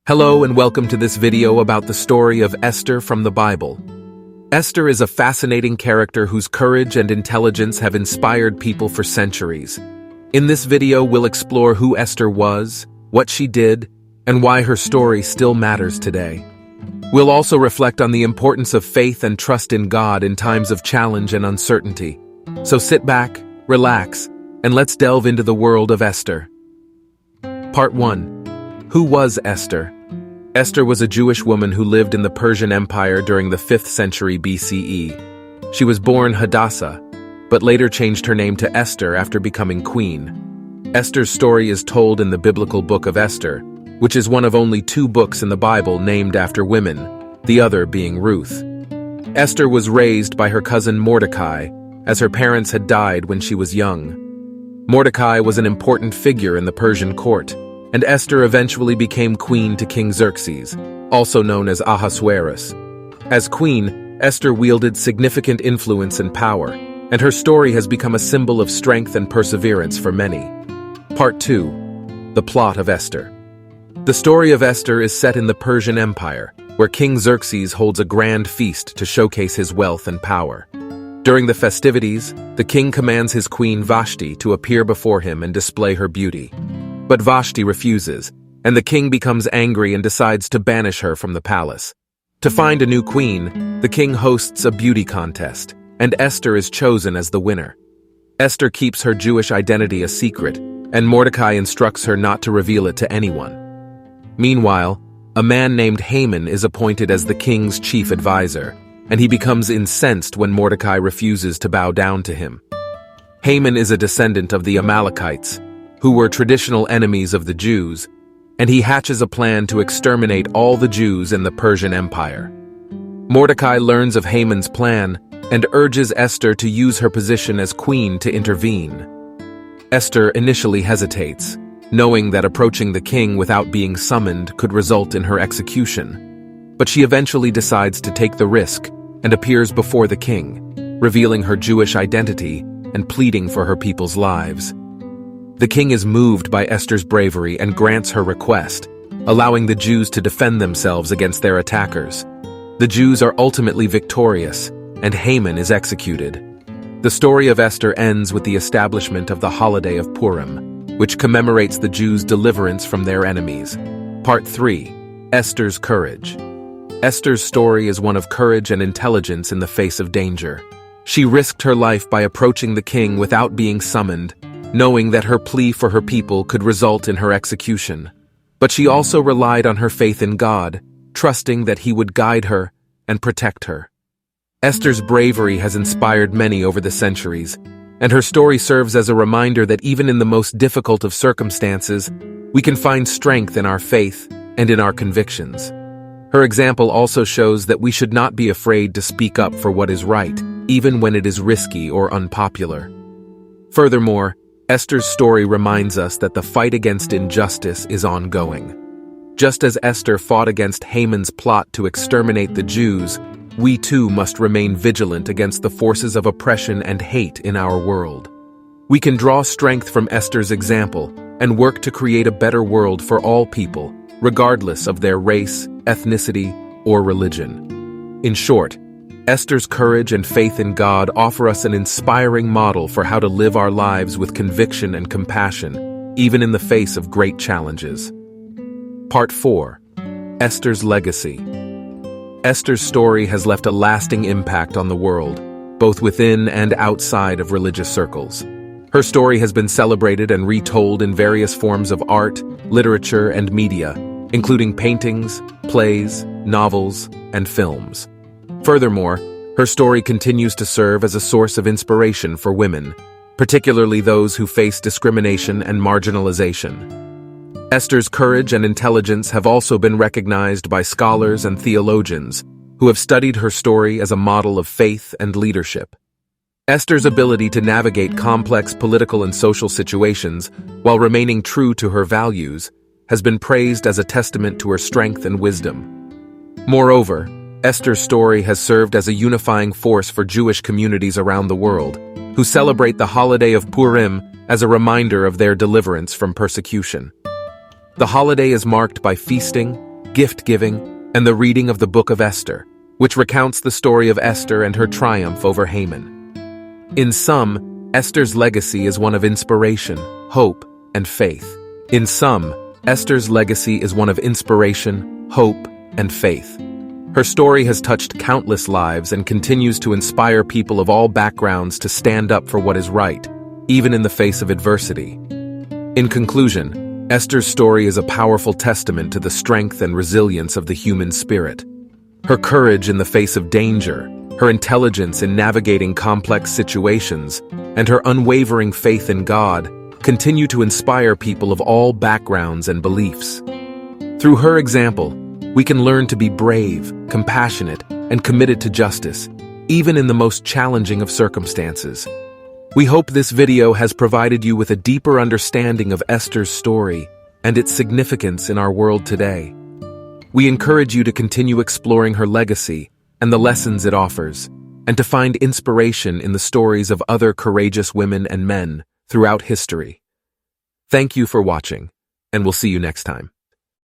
Hello and welcome to this video about the story of Esther from the Bible. Esther is a fascinating character whose courage and intelligence have inspired people for centuries. In this video, we'll explore who Esther was, what she did, and why her story still matters today. We'll also reflect on the importance of faith and trust in God in times of challenge and uncertainty. So sit back, relax, and let's delve into the world of Esther. Part 1. Who was Esther? Esther was a Jewish woman who lived in the Persian Empire during the 5th century BCE. She was born Hadassah, but later changed her name to Esther after becoming queen. Esther's story is told in the biblical book of Esther, which is one of only 2 books in the Bible named after women, the other being Ruth. Esther was raised by her cousin Mordecai, as her parents had died when she was young. Mordecai was an important figure in the Persian court, and Esther eventually became queen to King Xerxes, also known as Ahasuerus. As queen, Esther wielded significant influence and power, and her story has become a symbol of strength and perseverance for many. Part 2. The Plot of Esther. The story of Esther is set in the Persian Empire, where King Xerxes holds a grand feast to showcase his wealth and power. During the festivities, the king commands his queen Vashti to appear before him and display her beauty. But Vashti refuses, and the king becomes angry and decides to banish her from the palace. To find a new queen, the king hosts a beauty contest, and Esther is chosen as the winner. Esther keeps her Jewish identity a secret, and Mordecai instructs her not to reveal it to anyone. Meanwhile, a man named Haman is appointed as the king's chief advisor, and he becomes incensed when Mordecai refuses to bow down to him. Haman is a descendant of the Amalekites, who were traditional enemies of the Jews, and he hatches a plan to exterminate all the Jews in the Persian Empire. Mordecai learns of Haman's plan and urges Esther to use her position as queen to intervene. Esther initially hesitates, knowing that approaching the king without being summoned could result in her execution. But she eventually decides to take the risk and appears before the king, revealing her Jewish identity and pleading for her people's lives. The king is moved by Esther's bravery and grants her request, allowing the Jews to defend themselves against their attackers. The Jews are ultimately victorious, and Haman is executed. The story of Esther ends with the establishment of the holiday of Purim, which commemorates the Jews' deliverance from their enemies. Part 3. Esther's Courage. Esther's story is one of courage and intelligence in the face of danger. She risked her life by approaching the king without being summoned, knowing that her plea for her people could result in her execution. But she also relied on her faith in God, trusting that He would guide her and protect her. Esther's bravery has inspired many over the centuries, and her story serves as a reminder that even in the most difficult of circumstances, we can find strength in our faith and in our convictions. Her example also shows that we should not be afraid to speak up for what is right, even when it is risky or unpopular. Furthermore, Esther's story reminds us that the fight against injustice is ongoing. Just as Esther fought against Haman's plot to exterminate the Jews, we too must remain vigilant against the forces of oppression and hate in our world. We can draw strength from Esther's example and work to create a better world for all people, regardless of their race, ethnicity, or religion. In short, Esther's courage and faith in God offer us an inspiring model for how to live our lives with conviction and compassion, even in the face of great challenges. Part 4. Esther's Legacy. Esther's story has left a lasting impact on the world, both within and outside of religious circles. Her story has been celebrated and retold in various forms of art, literature, and media, including paintings, plays, novels, and films. Furthermore, her story continues to serve as a source of inspiration for women, particularly those who face discrimination and marginalization. Esther's courage and intelligence have also been recognized by scholars and theologians who have studied her story as a model of faith and leadership. Esther's ability to navigate complex political and social situations while remaining true to her values has been praised as a testament to her strength and wisdom. Moreover, Esther's story has served as a unifying force for Jewish communities around the world, who celebrate the holiday of Purim as a reminder of their deliverance from persecution. The holiday is marked by feasting, gift-giving, and the reading of the Book of Esther, which recounts the story of Esther and her triumph over Haman. In sum, Esther's legacy is one of inspiration, hope, and faith. In sum, Esther's legacy is one of inspiration, hope, and faith. Her story has touched countless lives and continues to inspire people of all backgrounds to stand up for what is right, even in the face of adversity. In conclusion, Esther's story is a powerful testament to the strength and resilience of the human spirit. Her courage in the face of danger, her intelligence in navigating complex situations, and her unwavering faith in God continue to inspire people of all backgrounds and beliefs. Through her example, we can learn to be brave, compassionate, and committed to justice, even in the most challenging of circumstances. We hope this video has provided you with a deeper understanding of Esther's story and its significance in our world today. We encourage you to continue exploring her legacy and the lessons it offers, and to find inspiration in the stories of other courageous women and men throughout history. Thank you for watching, and we'll see you next time.